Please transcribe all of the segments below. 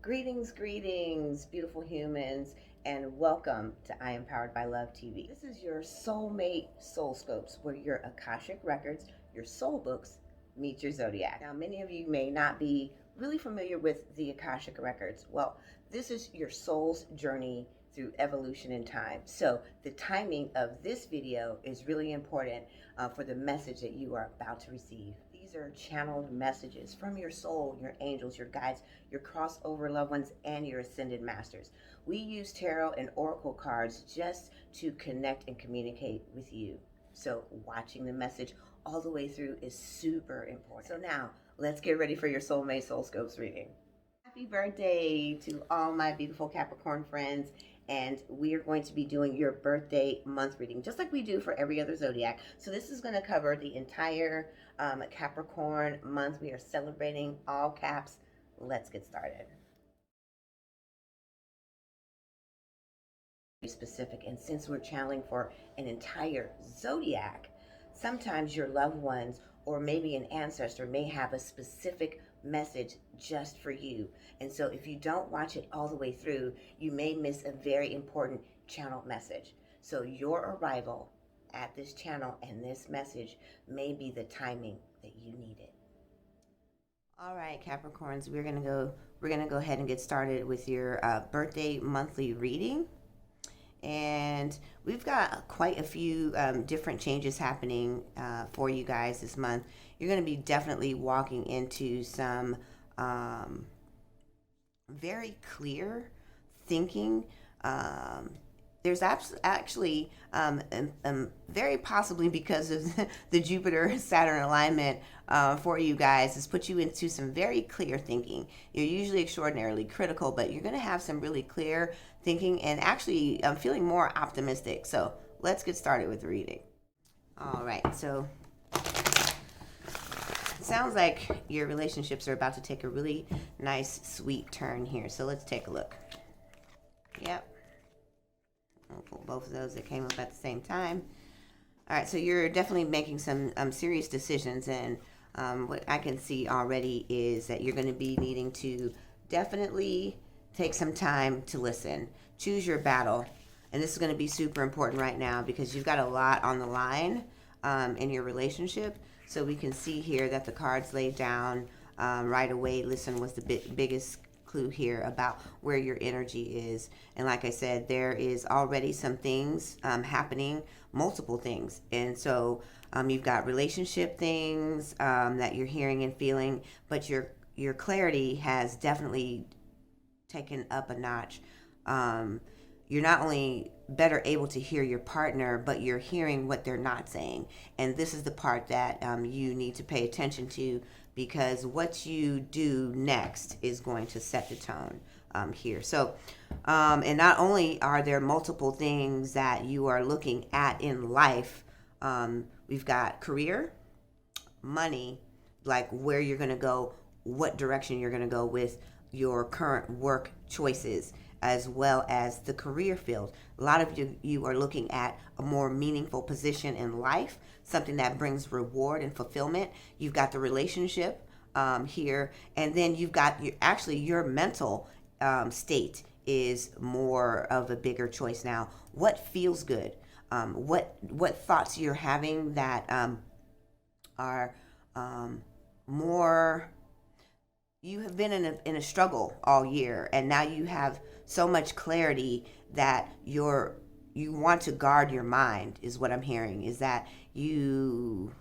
Greetings, beautiful humans, and welcome to I Am Powered by Love TV. This is your soulmate soul scopes, where your Akashic Records, your soul books, meet your zodiac. Now, many of you may not be really familiar with the Akashic Records. Well, this is your soul's journey through evolution in time. So the timing of this video is really important for the message that you are about to receive. These are channeled messages from your soul, your angels, your guides, your crossover loved ones, and your ascended masters. We use tarot and oracle cards just to connect and communicate with you. So watching the message all the way through is super important. So now let's get ready for your soulmate soul scopes reading. Happy birthday to all my beautiful Capricorn friends. And we are going to be doing your birthday month reading, just like we do for every other zodiac. So this is going to cover the entire Capricorn month. We are celebrating all caps. Let's get started. Specific, and since we're channeling for an entire zodiac, sometimes your loved ones or maybe an ancestor may have a specific message just for you. And so if you don't watch it all the way through, you may miss a very important channel message. So your arrival at this channel and this message may be the timing that you need it. All right, Capricorns, we're gonna go ahead and get started with your birthday monthly reading. And we've got quite a few different changes happening for you guys this month. You're going to be definitely walking into some very clear thinking. There's actually very possibly, because of the Jupiter-Saturn alignment for you guys, has put you into some very clear thinking. You're usually extraordinarily critical, but you're going to have some really clear thinking, and actually I'm feeling more optimistic. So let's get started with the reading. All right, so it sounds like your relationships are about to take a really nice, sweet turn here. So let's take a look. Yep. I'll pull both of those that came up at the same time. All right, so you're definitely making some serious decisions, and what I can see already is that you're going to be needing to definitely take some time to listen. Choose your battle, and this is going to be super important right now because you've got a lot on the line in your relationship. So we can see here that the cards laid down right away. Listen was the biggest clue here about where your energy is. And like I said, there is already some things happening, multiple things. And so you've got relationship things that you're hearing and feeling, but your clarity has definitely taken up a notch. You're not only better able to hear your partner, but you're hearing what they're not saying. And this is the part that you need to pay attention to, because what you do next is going to set the tone here. So, and not only are there multiple things that you are looking at in life, we've got career, money, like where you're going to go, what direction you're going to go with your current work choices, as well as the career field. A lot of you are looking at a more meaningful position in life, something that brings reward and fulfillment. You've got the relationship here, and then you've got your mental state is more of a bigger choice now. What feels good? What thoughts you're having that are more. You have been in a struggle all year, and now you have so much clarity that you want to guard your mind, is what I'm hearing. Is that the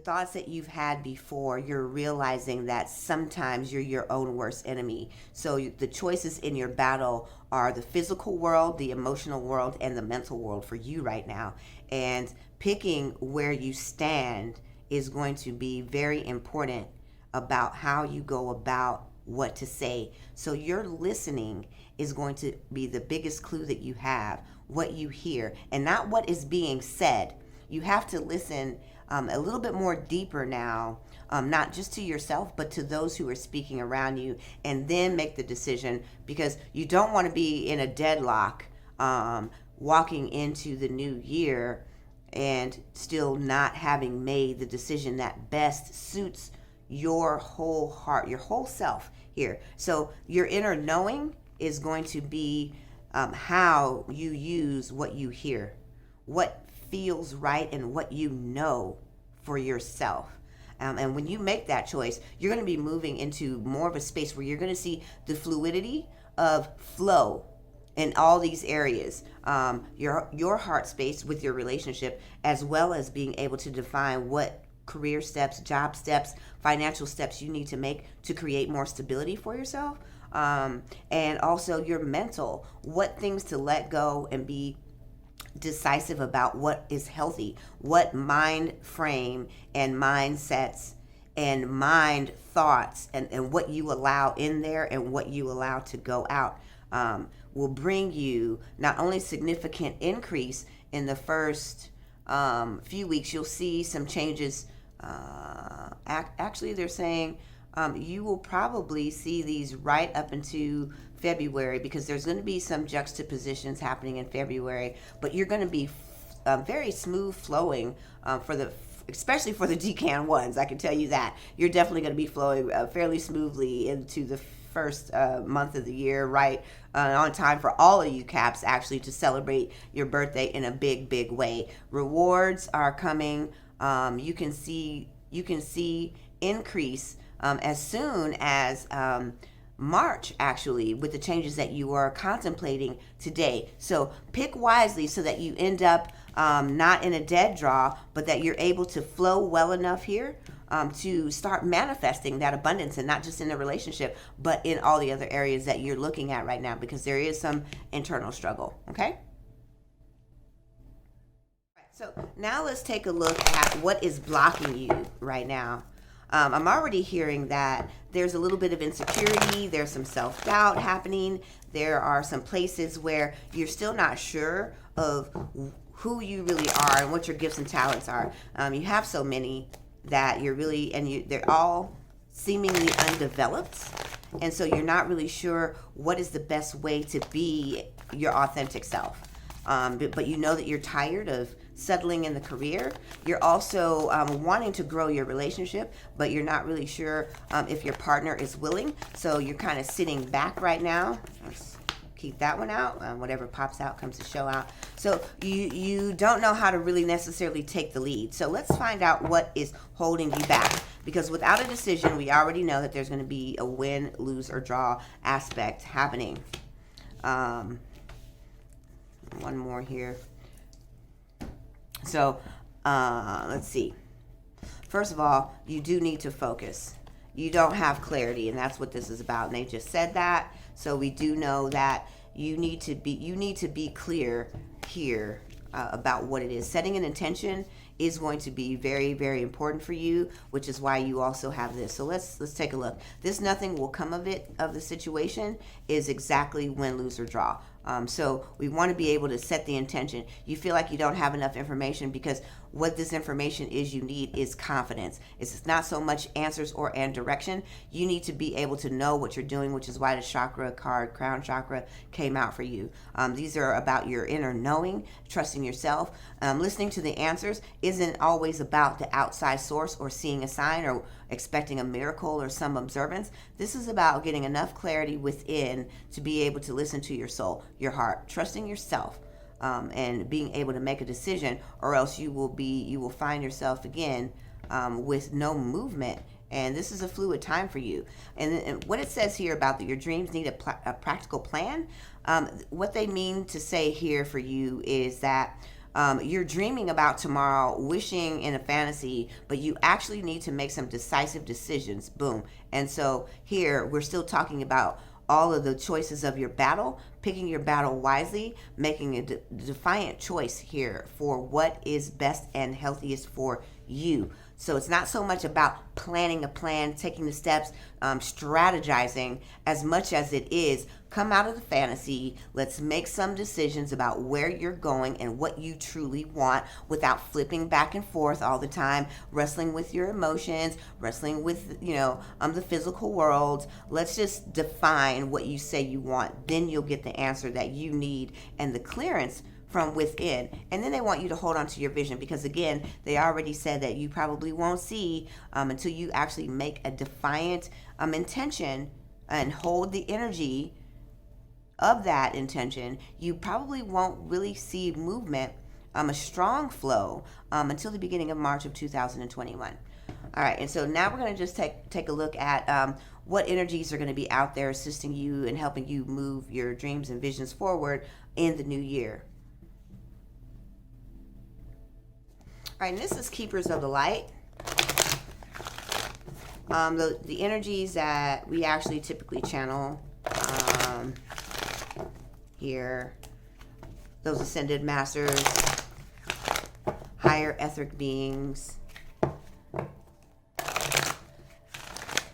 thoughts that you've had before, you're realizing that sometimes you're your own worst enemy. So the choices in your battle are the physical world, the emotional world, and the mental world for you right now. And picking where you stand is going to be very important about how you go about what to say. So your listening is going to be the biggest clue that you have, what you hear, and not what is being said. You have to listen a little bit more deeper now, not just to yourself, but to those who are speaking around you, and then make the decision, because you don't want to be in a deadlock walking into the new year and still not having made the decision that best suits your whole heart, your whole self here. So your inner knowing is going to be how you use what you hear, what feels right, and what you know for yourself. And when you make that choice, you're going to be moving into more of a space where you're going to see the fluidity of flow in all these areas, your heart space with your relationship, as well as being able to define what career steps, job steps, financial steps you need to make to create more stability for yourself. And also your mental, what things to let go and be decisive about, what is healthy, what mind frame and mindsets and mind thoughts and what you allow in there and what you allow to go out will bring you not only significant increase in the first few weeks. You'll see some changes. Actually, they're saying you will probably see these right up into February, because there's going to be some juxtapositions happening in February, but you're going to be very smooth flowing especially for the decan ones. I can tell you that you're definitely going to be flowing fairly smoothly into the first month of the year, right on time for all of you Caps, actually, to celebrate your birthday in a big way. Rewards are coming. You can see increase as soon as March, actually, with the changes that you are contemplating today. So pick wisely so that you end up not in a dead draw, but that you're able to flow well enough here to start manifesting that abundance, and not just in the relationship, but in all the other areas that you're looking at right now, because there is some internal struggle. Okay? So now let's take a look at what is blocking you right now. I'm already hearing that there's a little bit of insecurity. There's some self-doubt happening. There are some places where you're still not sure of who you really are and what your gifts and talents are. You have so many that they're all seemingly undeveloped. And so you're not really sure what is the best way to be your authentic self. But you know that you're tired of settling in the career. You're also wanting to grow your relationship, but you're not really sure if your partner is willing. So you're kind of sitting back right now. Let's keep that one out. Whatever pops out comes to show out. So you don't know how to really necessarily take the lead. So let's find out what is holding you back. Because without a decision, we already know that there's going to be a win, lose, or draw aspect happening. One more here. So let's see. First of all, you do need to focus. You don't have clarity, and that's what this is about. And they just said that. So we do know that you need to be clear here about what it is. Setting an intention is going to be very, very important for you, which is why you also have this. So let's take a look. This nothing will come of the situation is exactly win, lose, or draw. So we want to be able to set the intention. You feel like you don't have enough information, because what this information is you need is confidence. It's not so much answers and direction. You need to be able to know what you're doing, which is why the chakra card, crown chakra, came out for you. These are about your inner knowing, trusting yourself. Listening to the answers isn't always about the outside source or seeing a sign or expecting a miracle or some observance. This is about getting enough clarity within to be able to listen to your soul, your heart, trusting yourself, and being able to make a decision, or else you will find yourself again with no movement. And this is a fluid time for you. And what it says here about that your dreams need a practical plan, what they mean to say here for you is that you're dreaming about tomorrow, wishing in a fantasy, but you actually need to make some decisive decisions. Boom. And so here we're still talking about all of the choices of your battle, picking your battle wisely, making a defiant choice here for what is best and healthiest for you. So it's not so much about planning a plan, taking the steps, strategizing, as much as it is come out of the fantasy. Let's make some decisions about where you're going and what you truly want, without flipping back and forth all the time, wrestling with your emotions, wrestling with, the physical world. Let's just define what you say you want. Then you'll get the answer that you need and the clearance from within. And then they want you to hold on to your vision, because again, they already said that you probably won't see until you actually make a defiant intention and hold the energy of that intention. You probably won't really see movement, a strong flow, until the beginning of March of 2021. All right, and so now we're going to just take a look at what energies are going to be out there assisting you and helping you move your dreams and visions forward in the new year. All right, and this is Keepers of the Light. The energies that we actually typically channel here, those ascended masters, higher etheric beings,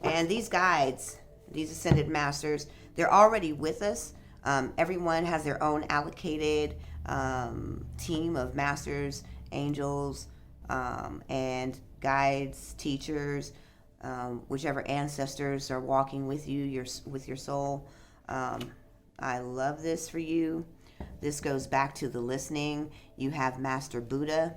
and these guides, these ascended masters, they're already with us. Everyone has their own allocated team of masters, angels, and guides, teachers, whichever ancestors are walking with you, with your soul. I love this for you. This goes back to the listening. You have Master Buddha,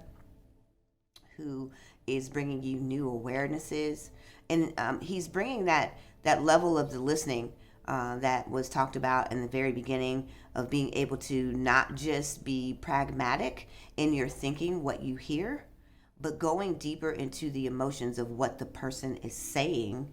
who is bringing you new awarenesses, and he's bringing that level of the listening that was talked about in the very beginning, of being able to not just be pragmatic in your thinking, what you hear, but going deeper into the emotions of what the person is saying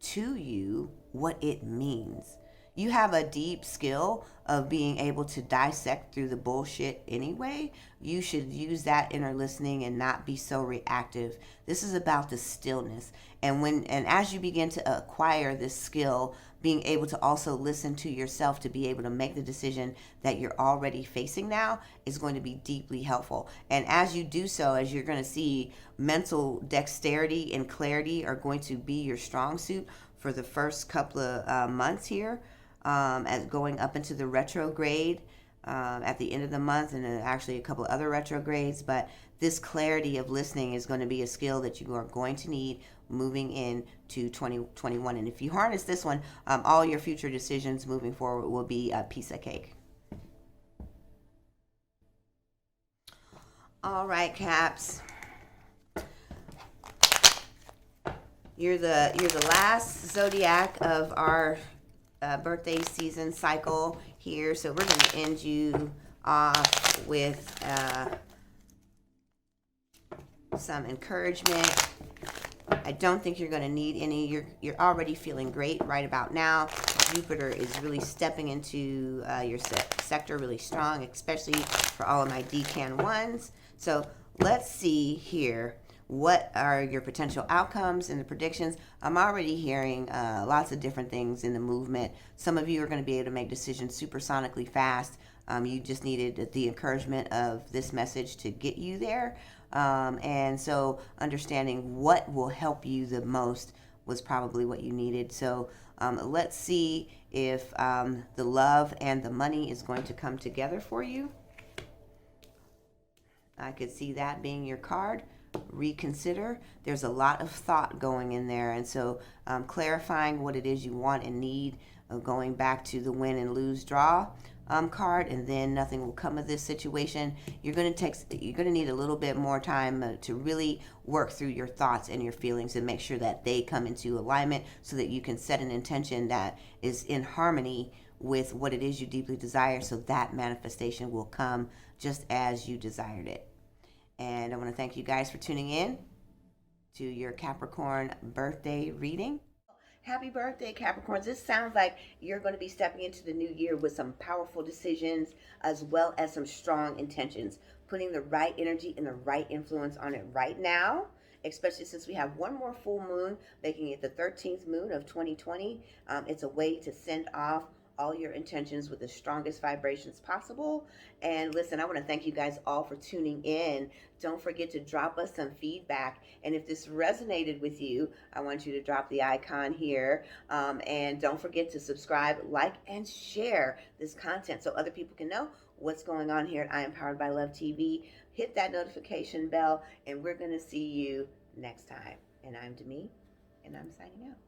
to you, what it means. You have a deep skill of being able to dissect through the bullshit anyway. You should use that inner listening and not be so reactive. This is about the stillness. And as you begin to acquire this skill, being able to also listen to yourself to be able to make the decision that you're already facing now is going to be deeply helpful. And as you do so, as you're going to see, mental dexterity and clarity are going to be your strong suit for the first couple of months here. As going up into the retrograde at the end of the month, and then actually a couple of other retrogrades. But this clarity of listening is going to be a skill that you are going to need moving into 2021. And if you harness this one, all your future decisions moving forward will be a piece of cake. All right, Caps. You're the last zodiac of our birthday season cycle here, so we're going to end you off with some encouragement. I don't think you're going to need any. You're already feeling great right about now. Jupiter is really stepping into your sector really strong, especially for all of my decan ones. So let's see here. What are your potential outcomes and the predictions? I'm already hearing lots of different things in the movement. Some of you are going to be able to make decisions supersonically fast. You just needed the encouragement of this message to get you there. And so understanding what will help you the most was probably what you needed. So let's see if the love and the money is going to come together for you. I could see that being your card. Reconsider. There's a lot of thought going in there, and so clarifying what it is you want and need, going back to the win and lose draw card, and then nothing will come of this situation. You're going to need a little bit more time to really work through your thoughts and your feelings and make sure that they come into alignment so that you can set an intention that is in harmony with what it is you deeply desire, so that manifestation will come just as you desired it. And I want to thank you guys for tuning in to your Capricorn birthday reading. Happy birthday, Capricorns. This sounds like you're going to be stepping into the new year with some powerful decisions as well as some strong intentions, putting the right energy and the right influence on it right now, especially since we have one more full moon, making it the 13th moon of 2020. It's a way to send off all your intentions with the strongest vibrations possible. And listen, I want to thank you guys all for tuning in. Don't forget to drop us some feedback. And if this resonated with you, I want you to drop the icon here. And don't forget to subscribe, like, and share this content so other people can know what's going on here at I Am Powered by Love TV. Hit that notification bell, and we're going to see you next time. And I'm Demi, and I'm signing out.